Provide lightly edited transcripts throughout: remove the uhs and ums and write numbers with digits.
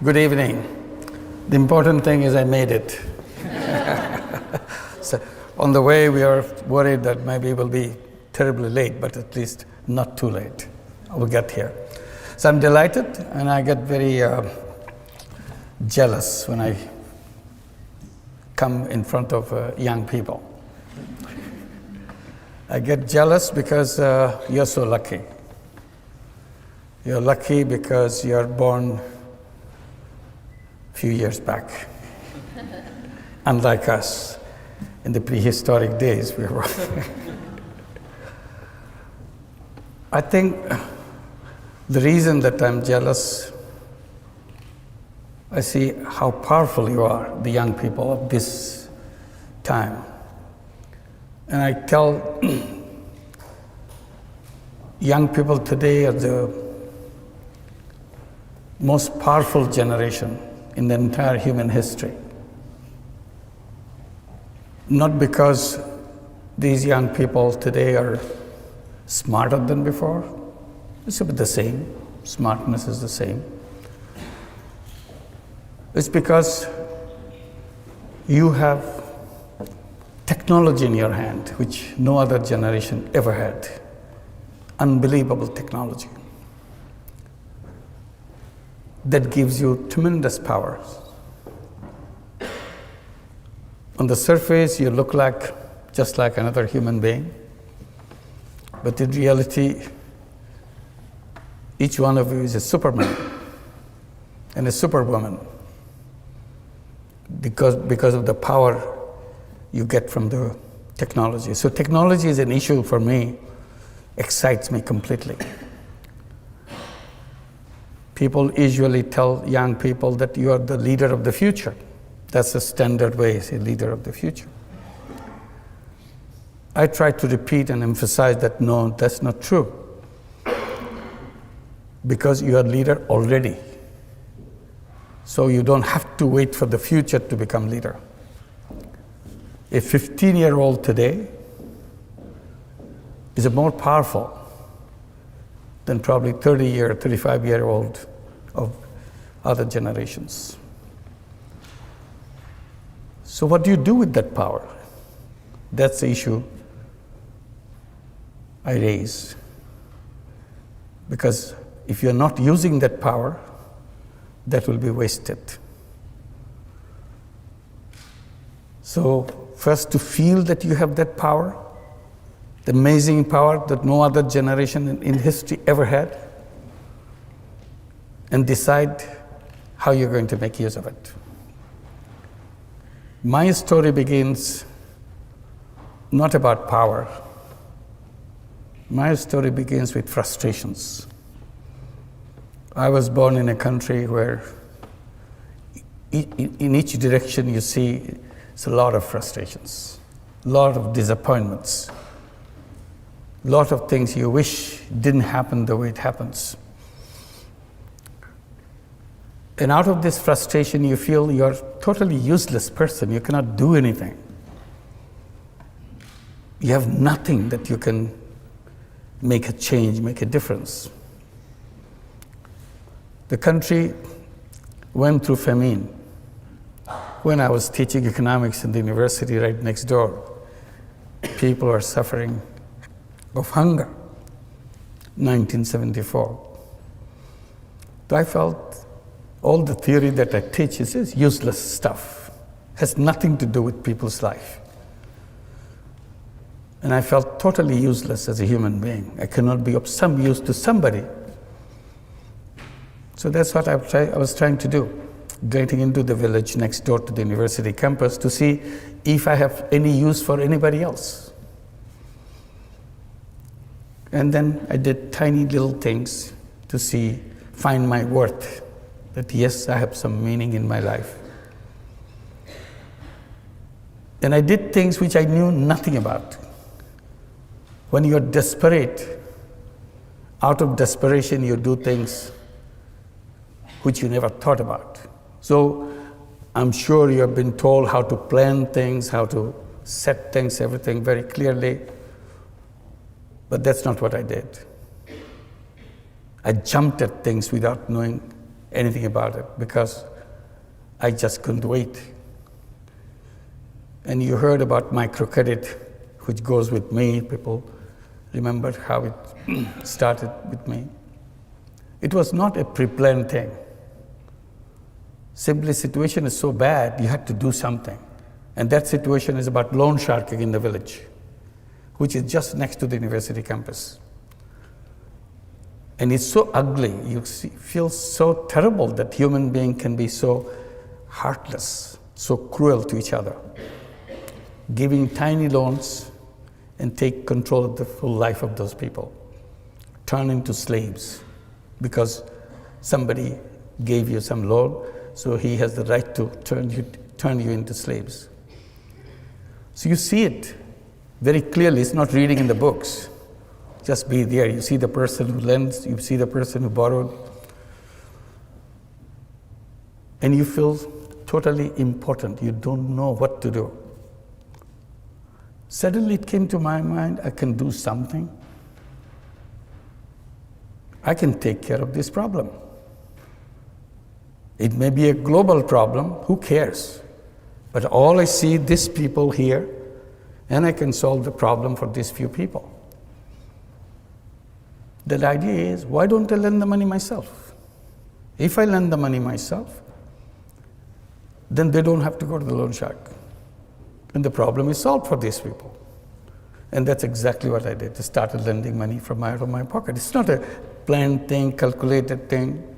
Good evening. The important thing is I made it. So on the way, we are worried that maybe we'll be terribly late, but at least not too late. We'll get here. So I'm delighted, and I get very jealous when I come in front of young people. I get jealous because you're so lucky. You're lucky because you're born a few years back. Unlike us, in the prehistoric days, we were. I think the reason that I'm jealous, I see how powerful you are, the young people of this time. And I tell young people today are the most powerful generation in the entire human history. Not because these young people today are smarter than before. It's about the same. Smartness is the same. It's because you have technology in your hand, which no other generation ever had. Unbelievable technology. That gives you tremendous power. On the surface, you look just like another human being. But in reality, each one of you is a Superman and a Superwoman because of the power you get from the technology. So technology is an issue for me, excites me completely. People usually tell young people that you are the leader of the future. That's the standard way, say leader of the future. I try to repeat and emphasize that no, that's not true. Because you are leader already. So you don't have to wait for the future to become leader. A 15-year-old today is more powerful than probably 35-year-old of other generations. So what do you do with that power? That's the issue I raise. Because if you're not using that power, that will be wasted. So first, to feel that you have that power, the amazing power that no other generation in history ever had, and decide how you're going to make use of it. My story begins not about power. My story begins with frustrations. I was born in a country where in each direction you see it's a lot of frustrations, a lot of disappointments, a lot of things you wish didn't happen the way it happens. And out of this frustration, you feel you're a totally useless person. You cannot do anything. You have nothing that you can make a change, make a difference. The country went through famine. When I was teaching economics in the university right next door, people were suffering of hunger, 1974. So I felt all the theory that I teach is useless stuff, has nothing to do with people's life. And I felt totally useless as a human being. I cannot be of some use to somebody. So that's what I was trying to do, getting into the village next door to the university campus to see if I have any use for anybody else. And then I did tiny little things to find my worth, that yes, I have some meaning in my life. And I did things which I knew nothing about. When you're desperate, out of desperation you do things which you never thought about. So I'm sure you have been told how to plan things, how to set things, everything very clearly. But that's not what I did. I jumped at things without knowing anything about it because I just couldn't wait. And you heard about microcredit, which goes with me. People remember how it started with me. It was not a pre-planned thing. Simply, situation is so bad, you had to do something. And that situation is about loan sharking in the village, which is just next to the university campus. And it's so ugly, feel so terrible that human being can be so heartless, so cruel to each other, giving tiny loans and take control of the full life of those people, turn into slaves because somebody gave you some loan, so he has the right to turn you into slaves. So you see it very clearly. It's not reading in the books. Just be there. You see the person who lends, you see the person who borrowed, and you feel totally important. You don't know what to do. Suddenly it came to my mind, I can do something. I can take care of this problem. It may be a global problem, who cares? But all I see, these people here, and I can solve the problem for these few people. The idea is, why don't I lend the money myself? If I lend the money myself, then they don't have to go to the loan shark. And the problem is solved for these people. And that's exactly what I did. I started lending money from out of my pocket. It's not a planned thing, calculated thing.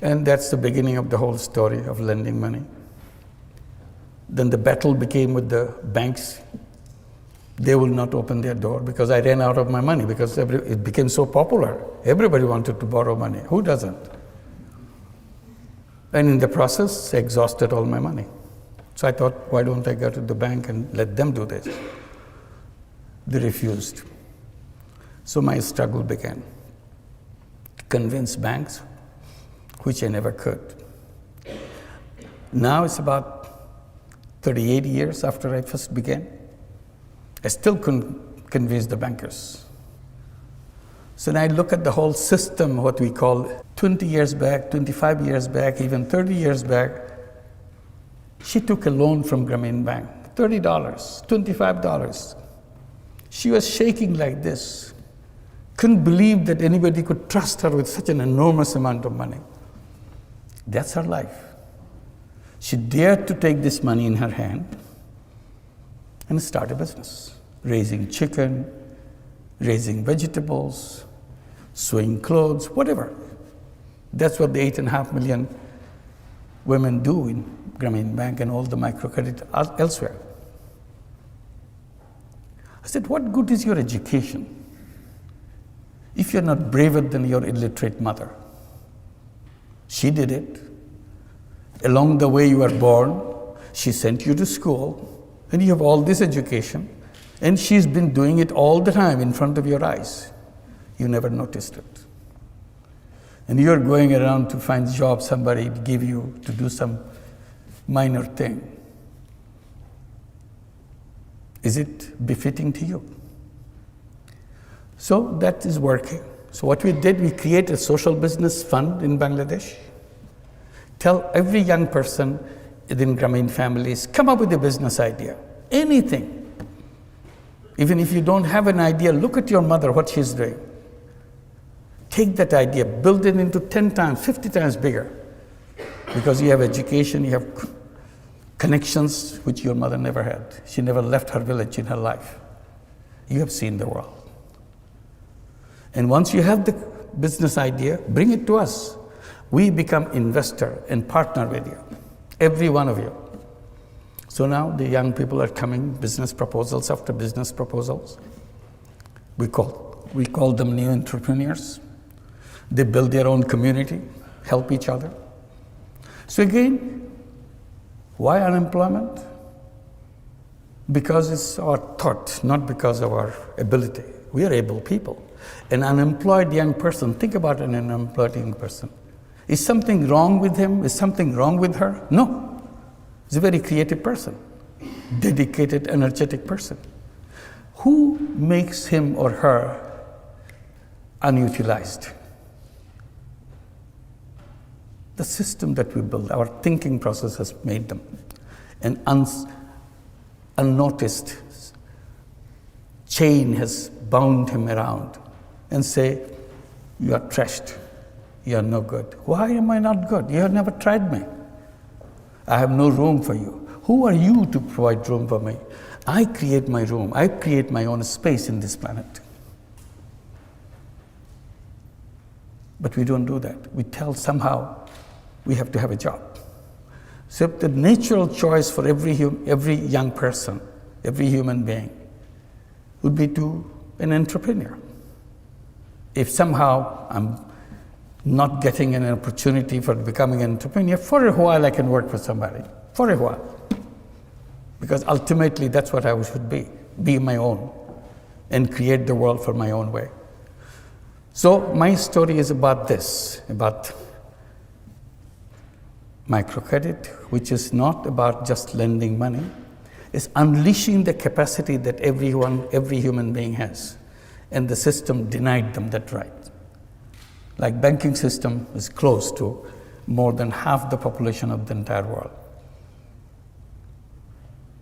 And that's the beginning of the whole story of lending money. Then the battle became with the banks. They will not open their door because I ran out of my money because it became so popular. Everybody wanted to borrow money. Who doesn't? And in the process, I exhausted all my money. So I thought, why don't I go to the bank and let them do this? They refused. So my struggle began to convince banks, which I never could. Now it's about 38 years after I first began. I still couldn't convince the bankers. So now I look at the whole system, what we call 20 years back, 25 years back, even 30 years back. She took a loan from Grameen Bank, $30, $25. She was shaking like this. Couldn't believe that anybody could trust her with such an enormous amount of money. That's her life. She dared to take this money in her hand and start a business, raising chicken, raising vegetables, sewing clothes, whatever. That's what the 8.5 million women do in Grameen Bank and all the microcredit elsewhere. I said, what good is your education if you're not braver than your illiterate mother? She did it. Along the way you were born, she sent you to school, and you have all this education, and she's been doing it all the time in front of your eyes. You never noticed it. And you're going around to find a job, somebody give you to do some minor thing. Is it befitting to you? So that is working. So what we did, we created a social business fund in Bangladesh. Tell every young person within Grameen families, come up with a business idea, anything. Even if you don't have an idea, look at your mother, what she's doing. Take that idea, build it into 10 times, 50 times bigger. Because you have education, you have connections which your mother never had. She never left her village in her life. You have seen the world. And once you have the business idea, bring it to us. We become investor and partner with you, every one of you. So now the young people are coming, business proposals after business proposals. We call them new entrepreneurs. They build their own community, help each other. So again, why unemployment? Because it's our thought, not because of our ability. We are able people. An unemployed young person, think about an unemployed young person. Is something wrong with him? Is something wrong with her? No. He's a very creative person, dedicated, energetic person. Who makes him or her unutilized? The system that we build, our thinking process has made them. An unnoticed chain has bound him around and say, you are trashed, you are no good. Why am I not good? You have never tried me. I have no room for you. Who are you to provide room for me? I create my room. I create my own space in this planet. But we don't do that. We tell somehow we have to have a job. So the natural choice for every young person, every human being, would be to an entrepreneur. If somehow I'm not getting an opportunity for becoming an entrepreneur, for a while I can work for somebody, for a while. Because ultimately that's what I should be my own, and create the world for my own way. So my story is about this, about microcredit, which is not about just lending money. It's unleashing the capacity that every human being has. And the system denied them that right. Like banking system is close to more than half the population of the entire world.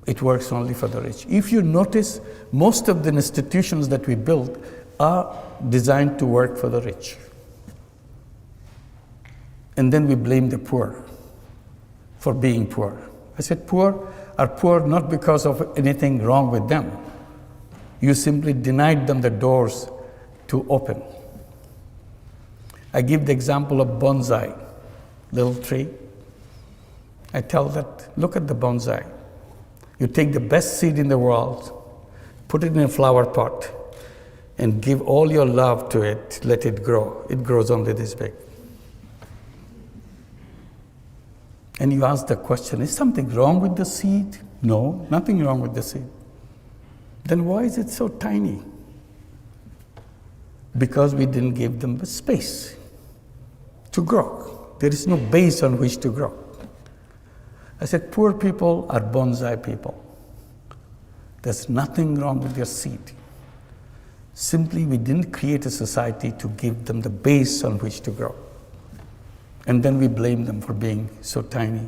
It works only for the rich. If you notice, most of the institutions that we build are designed to work for the rich. And then we blame the poor for being poor. I said poor are poor not because of anything wrong with them. You simply denied them the doors to open. I give the example of bonsai, little tree. I tell that, look at the bonsai. You take the best seed in the world, put it in a flower pot, and give all your love to it, let it grow. It grows only this big. And you ask the question, is something wrong with the seed? No, nothing wrong with the seed. Then why is it so tiny? Because we didn't give them the space to grow. There is no base on which to grow. I said, poor people are bonsai people. There's nothing wrong with their seed. Simply, we didn't create a society to give them the base on which to grow. And then we blame them for being so tiny,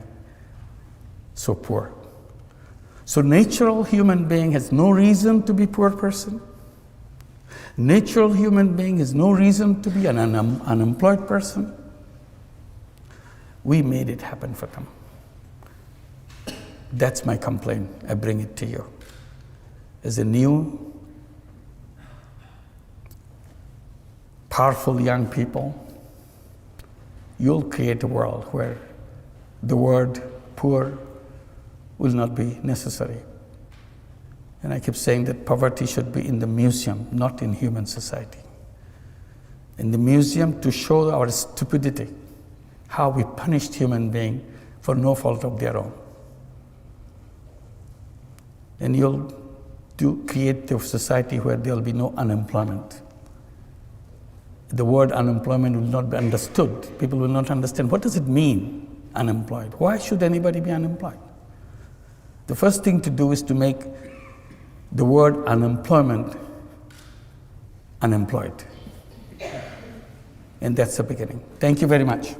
so poor. So natural human being has no reason to be poor person. Natural human being has no reason to be an unemployed person. We made it happen for them. That's my complaint. I bring it to you. As a new, powerful young people, you'll create a world where the word poor will not be necessary. And I keep saying that poverty should be in the museum, not in human society. In the museum to show our stupidity, how we punished human beings for no fault of their own. And you'll create a society where there will be no unemployment. The word unemployment will not be understood. People will not understand, what does it mean, unemployed? Why should anybody be unemployed? The first thing to do is to make the word unemployment unemployed. And that's the beginning. Thank you very much.